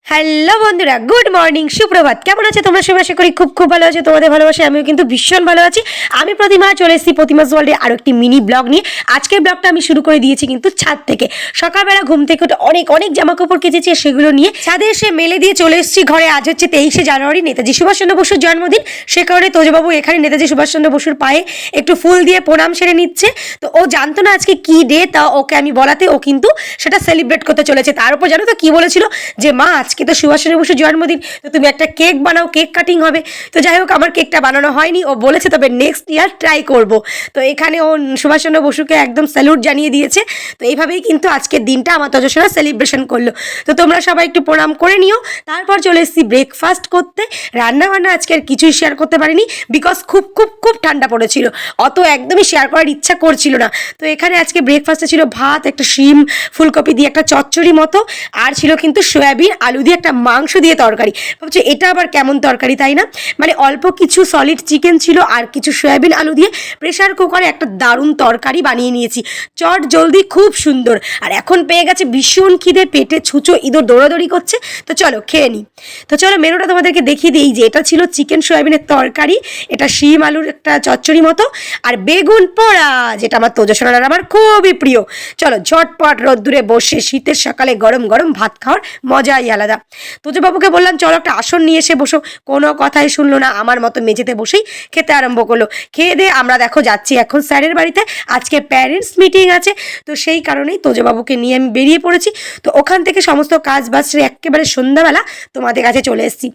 Hello বন্ধুরা, good morning, সুপ্রভাত। কেমন আছে তোমরা সবাই? আশা করি খুব খুব ভালো আছে। তোমাদের ভালোবাসে আমিও কিন্তু ভীষণ ভালো আছি। আমি প্রতিমা চলে এসেছি প্রতিমাস ওয়ার্ল্ডে আরও একটি মিনি ব্লগ নিয়ে। আজকের ব্লগটা আমি শুরু করে দিয়েছি কিন্তু ছাদ থেকে। সকালবেলা ঘুম থেকে উঠে অনেক অনেক জামা কাপড় কেচেছি, সেগুলো নিয়ে ছাদে এসে মেলে দিয়ে চলে এসেছি ঘরে। আজ হচ্ছে 23শে জানুয়ারি, নেতাজি সুভাষচন্দ্র বসুর জন্মদিন। সে কারণে তোজবাবু এখানে নেতাজি সুভাষচন্দ্র বসুর পায়ে একটু ফুল দিয়ে প্রণাম সেরে নিচ্ছে। তো ও জানতো না আজকে কি ডে, তা ওকে আমি বলাতে ও কিন্তু সেটা সেলিব্রেট করতে চলেছে। তার উপর জানো তো কি বলেছিল, যে মা আজকে তো সুভাষচন্দ্র বসুর জন্মদিন, তো তুমি একটা কেক বানাও, কেক কাটিং হবে। তো যাই হোক, আমার কেকটা বানানো হয়নি। ও বলেছে তবে নেক্সট ইয়ার ট্রাই করব। তো এখানে ও সুভাষচন্দ্র বসুকে একদম স্যালুট জানিয়ে দিয়েছে। তো এইভাবেই কিন্তু আজকের দিনটা আমার তজস্বরা সেলিব্রেশন করলো। তো তোমরা সবাই একটু প্রণাম করে নিও। তারপর চলে এসেছি ব্রেকফাস্ট করতে। রান্না বান্না আজকে আর কিছুই শেয়ার করতে পারিনি, বিকজ খুব খুব খুব ঠান্ডা পড়েছিল। অত একদমই শেয়ার করার ইচ্ছা করছিল না। তো এখানে আজকে ব্রেকফাস্টে ছিল ভাত, একটা শিম ফুলকপি দিয়ে একটা চচ্চড়ি মতো, আর ছিল কিন্তু সয়াবিন আলু দিয়ে একটা মাংস দিয়ে তরকারি। ভাবছি এটা আবার কেমন তরকারি, তাই না? মানে অল্প কিছু সলিড চিকেন ছিল আর কিছু সয়াবিন আলু দিয়ে প্রেশার কুকারে একটা দারুণ তরকারি বানিয়ে নিয়েছি। চট জলদি, খুব সুন্দর। আর এখন পেয়ে গেছে ভীষণ খিদে, পেটে ছুঁচো ইঁদুর দৌড়াদৌড়ি করছে। তো চলো খেয়ে নিই। তো চলো মেনুটা তোমাদেরকে দেখিয়ে দিই। যে এটা ছিল চিকেন সয়াবিনের তরকারি, এটা শিম আলুর একটা চচ্চড়ি মতো, আর বেগুন পোড়া, যেটা আমার তোজসোনার আমার খুবই প্রিয়। চলো ঝটপট রোদ্দুরে বসে শীতের সকালে গরম গরম ভাত খাওয়ার মজাই আলাদা। তোজবাবুকে বললাম চলো একটা আসন নিয়ে এসে বসো, কোনো কথাই শুনলো না। আমার মতো মেঝেতে বসেই খেতে আরম্ভ করলো। খেয়ে দিয়ে আমরা দেখো যাচ্ছি এখন স্যারের বাড়িতে। আজকে প্যারেন্টস মিটিং আছে, তো সেই কারণেই তোজবাবুকে নিয়ে আমি বেরিয়ে পড়েছি। তো ওখান থেকে সমস্ত কাজ বাজ সেরে একেবারে সন্ধ্যাবেলা তোমাদের কাছে চলে এসেছি।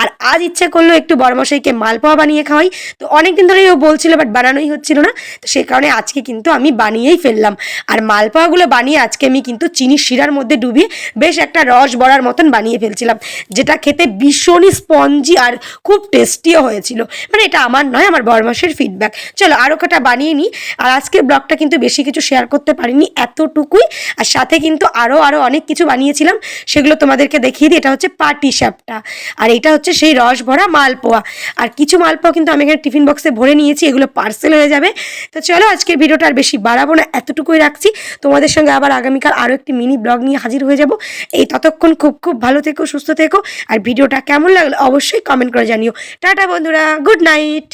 আর আজ ইচ্ছা করলো একটু বড়মশাইকে মালপোয়া বানিয়ে খাওয়াই। তো অনেকদিন ধরেই ও বলছিল, বাট বানানোই হচ্ছিল না। তো সেই কারণে আজকে কিন্তু আমি বানিয়েই ফেললাম। আর মালপোয়াগুলো বানিয়ে আজকে আমি কিন্তু চিনির শিরার মধ্যে ডুবিয়ে বেশ একটা রস বড়ার মতন বানিয়ে ফেলছিলাম, যেটা খেতে ভীষণই স্পঞ্জি আর খুব টেস্টিও হয়েছিল। মানে এটা আমার নয়, আমার বরমাসের ফিডব্যাক। চলো আরও কটা বানিয়ে নিই। আর আজকের ব্লগটা কিন্তু বেশি কিছু শেয়ার করতে পারিনি, এতটুকুই। আর সাথে কিন্তু আরও অনেক কিছু বানিয়েছিলাম, সেগুলো তোমাদেরকে দেখিয়ে দিই। এটা হচ্ছে পাটি সাপটা, আর এটা হচ্ছে সেই রস ভরা মালপোয়া। আর কিছু মালপোয়া কিন্তু আমি এখানে টিফিন বক্সে ভরে নিয়েছি, এগুলো পার্সেল হয়ে যাবে। তো চলো আজকের ভিডিওটা আর বেশি বাড়াবো না, এতটুকুই রাখছি। তোমাদের সঙ্গে আবার আগামীকাল আরও একটি মিনি ব্লগ নিয়ে হাজির হয়ে যাব। এই ততক্ষণ খুব খুব ভালো থেকো, সুস্থ থেকো। আর ভিডিওটা কেমন লাগলো অবশ্যই কমেন্ট করে জানিও। টাটা বন্ধুরা, গুড নাইট।